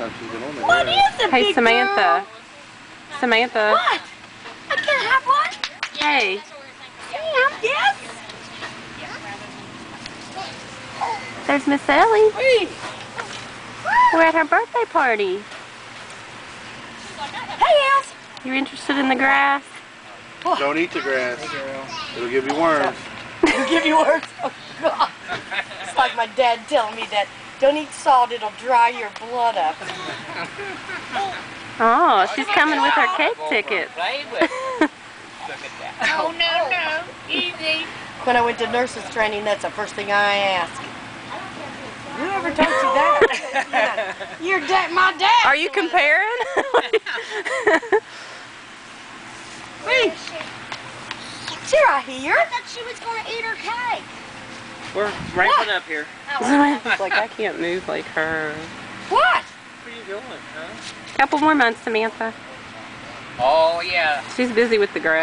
time she's been on there. What is it, Hey, big Samantha. girl? Samantha. What? I can't have one? Hey. Sam, yes? There's Miss Ellie. Wait. We're at her birthday party. Hey, Els. You interested in the grass? Don't eat the grass. It'll give you worms. It'll give you words. Oh, God. It's like my dad telling me that. Don't eat salt, it'll dry your blood up. Oh, she's coming with her cake ticket. Oh, no, easy. When I went to nurses training, that's the first thing I asked. Whoever told you that? Yeah. Your dad, my dad. Are you comparing? Wait. Sarah here. I thought she was going to eat her cake. We're wrapping up here. Samantha's like, I can't move like her. What? Where are you going, huh? Couple more months, Samantha. Oh, yeah. She's busy with the grass.